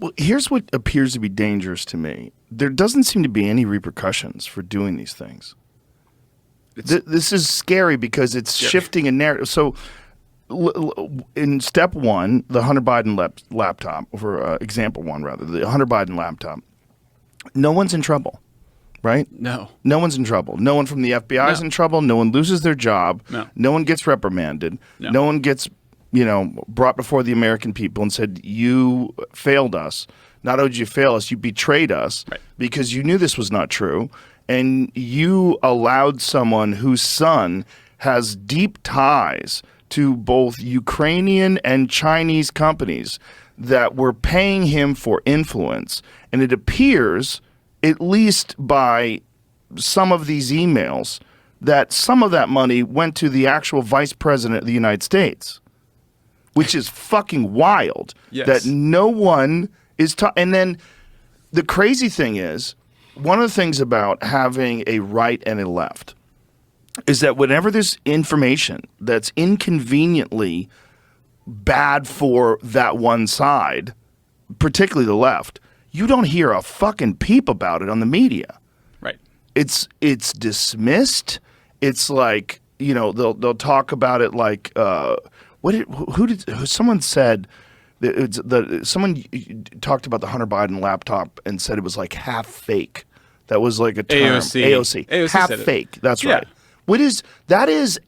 Well, here's what appears to be dangerous to me. There doesn't seem to be any repercussions for doing these things. This is scary because it's shifting a narrative. So in step one, the Hunter Biden laptop, or example one rather, the Hunter Biden laptop, no one's in trouble, right? No. No one's in trouble. No one from the FBI is in trouble. No one loses their job. No. No one gets reprimanded. No one gets, brought before the American people and said, you failed us. Not only did you fail us, you betrayed us because you knew this was not true. And you allowed someone whose son has deep ties to both Ukrainian and Chinese companies that were paying him for influence. And it appears, at least by some of these emails, that some of that money went to the actual vice president of the United States, which is fucking wild. Yes. That no one is and then the crazy thing is, one of the things about having a right and a left is that whenever there's information that's inconveniently bad for that one side, particularly the left, you don't hear a fucking peep about it on the media. Right. It's dismissed. It's like, they'll talk about it like someone said someone talked about the Hunter Biden laptop and said it was like half fake. That was like a term. AOC half fake. That's right. That is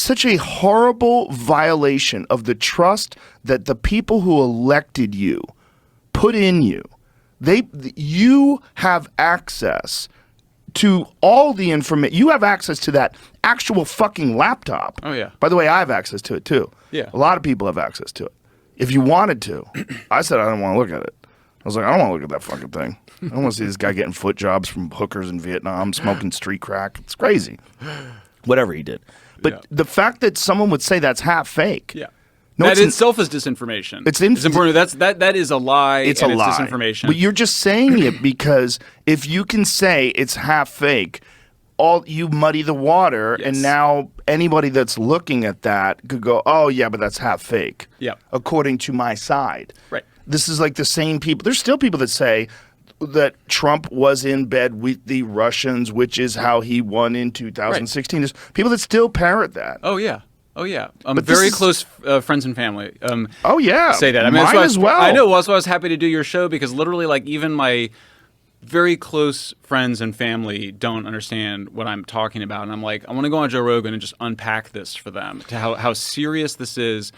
such a horrible violation of the trust that the people who elected you put in you. You have access to all the information. You have access to that actual fucking laptop. Oh, yeah. By the way, I have access to it too. Yeah. A lot of people have access to it. If you wanted to. I said I didn't want to look at it. I was like, I don't want to look at that fucking thing. I don't want to see this guy getting foot jobs from hookers in Vietnam, smoking street crack. It's crazy. Whatever he did. But the fact that someone would say that's half fake. Yeah. No, that itself is disinformation. It's important. That is a lie. It's a lie. It's disinformation. But you're just saying it because if you can say it's half fake, you muddy the water, and now anybody that's looking at that could go, oh yeah, but that's half fake. Yeah. According to my side. Right. This is like the same people. There's still people that say that Trump was in bed with the Russians, which is how he won in 2016. There's people that still parrot that. Oh yeah. Very close friends and family. Oh yeah, say that. Mine as well. I know. Also, I was happy to do your show because literally, like, even my very close friends and family don't understand what I'm talking about, and I'm like, I want to go on Joe Rogan and just unpack this for them, to how serious this is.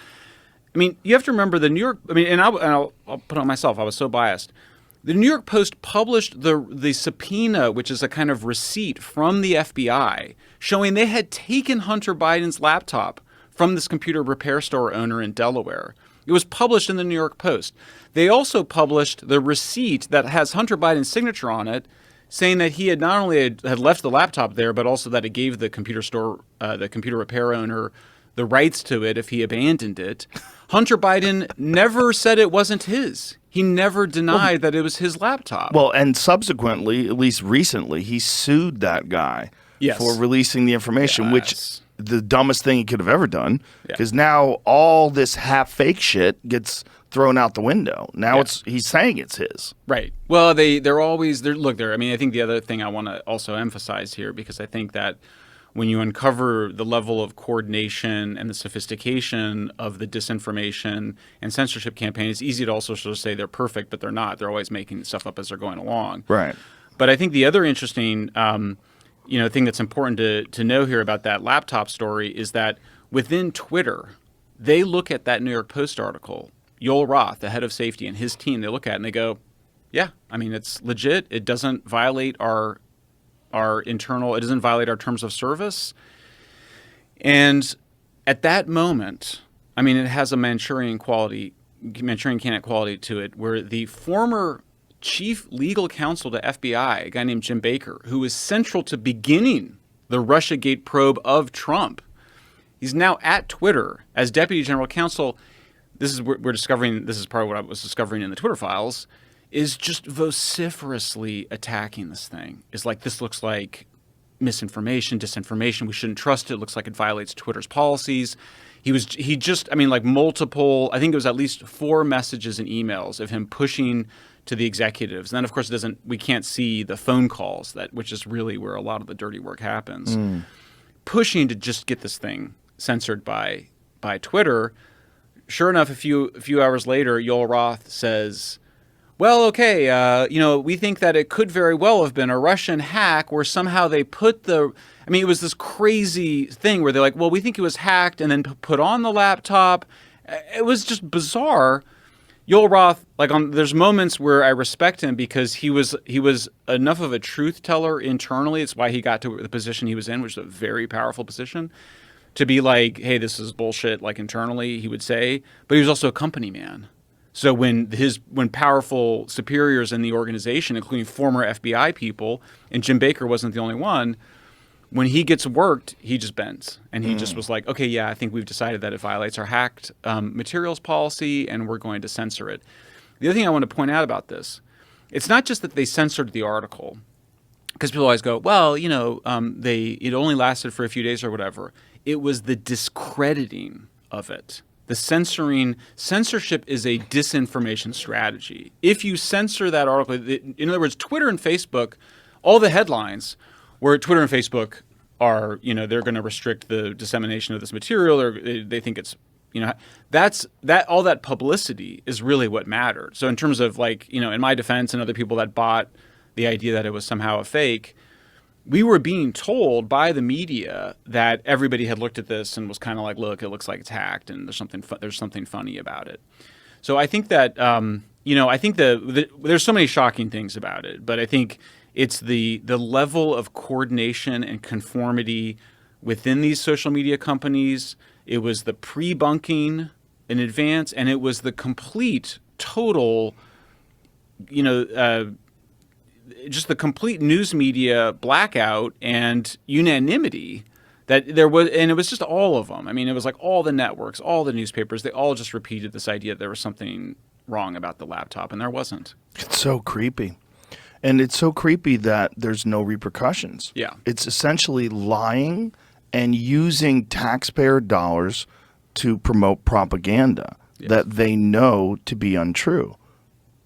I mean, you have to remember the New York. I mean, and I'll put it on myself. I was so biased. The New York Post published the subpoena, which is a kind of receipt from the FBI, showing they had taken Hunter Biden's laptop from this computer repair store owner in Delaware. It was published in the New York Post. They also published the receipt that has Hunter Biden's signature on it, saying that he had not only had left the laptop there, but also that it gave the computer store, the computer repair owner, the rights to it if he abandoned it. Hunter Biden never said it wasn't his. He never denied that it was his laptop. Well, and subsequently, at least recently, he sued that guy for releasing the information, which the dumbest thing he could have ever done, because now all this half fake shit gets thrown out the window. Now he's saying it's his. Right. Well, they're always look there. I mean, I think the other thing I want to also emphasize here, because I think that when you uncover the level of coordination and the sophistication of the disinformation and censorship campaign, it's easy to also sort of say they're perfect, but they're not. They're always making stuff up as they're going along. Right. But I think the other interesting thing that's important to know here about that laptop story is that within Twitter, they look at that New York Post article, Yoel Roth, the head of safety, and his team, they look at it and they go, yeah, I mean, it's legit. It doesn't violate our internal, it doesn't violate our terms of service. And at that moment, I mean, it has a Manchurian candidate quality to it, where the former chief legal counsel to FBI, a guy named Jim Baker, who was central to beginning the Russiagate probe of Trump, he's now at Twitter as deputy general counsel. This is we're discovering. This is part of what I was discovering in the Twitter files. Is just vociferously attacking this thing. Is like, this looks like misinformation, disinformation. We shouldn't trust it. It looks like it violates Twitter's policies. I mean, like multiple, I think it was at least 4 messages and emails of him pushing to the executives. And then of course we can't see the phone calls, which is really where a lot of the dirty work happens. Pushing to just get this thing censored by Twitter. Sure enough, a few hours later, Yoel Roth says, well, okay, we think that it could very well have been a Russian hack where somehow they put it was this crazy thing where they're like, well, we think it was hacked and then put on the laptop. It was just bizarre. Yoel Roth, there's moments where I respect him because he was enough of a truth teller internally. It's why he got to the position he was in, which is a very powerful position, to be like, hey, this is bullshit, internally, he would say. But he was also a company man. So when powerful superiors in the organization, including former FBI people, and Jim Baker wasn't the only one, when he gets worked, he just bends. And he just was like, okay, yeah, I think we've decided that it violates our hacked materials policy and we're going to censor it. The other thing I want to point out about this, it's not just that they censored the article, because people always go, well, it only lasted for a few days or whatever. It was the discrediting of it. The censorship is a disinformation strategy. If you censor that article, in other words, Twitter and Facebook, all the headlines where Twitter and Facebook are, they're going to restrict the dissemination of this material, or they think it's, all that publicity is really what mattered. So in terms of in my defense and other people that bought the idea that it was somehow a fake, we were being told by the media that everybody had looked at this and was kind of like, look, it looks like it's hacked and there's something funny about it. So I think that, I think there's so many shocking things about it, but I think it's the level of coordination and conformity within these social media companies. It was the pre-bunking in advance, and it was the complete, total, just the complete news media blackout and unanimity that there was, and it was just all of them. I mean, it was like all the networks, all the newspapers, they all just repeated this idea that there was something wrong about the laptop, and there wasn't. It's so creepy. And it's so creepy that there's no repercussions. Yeah. It's essentially lying and using taxpayer dollars to promote propaganda that they know to be untrue.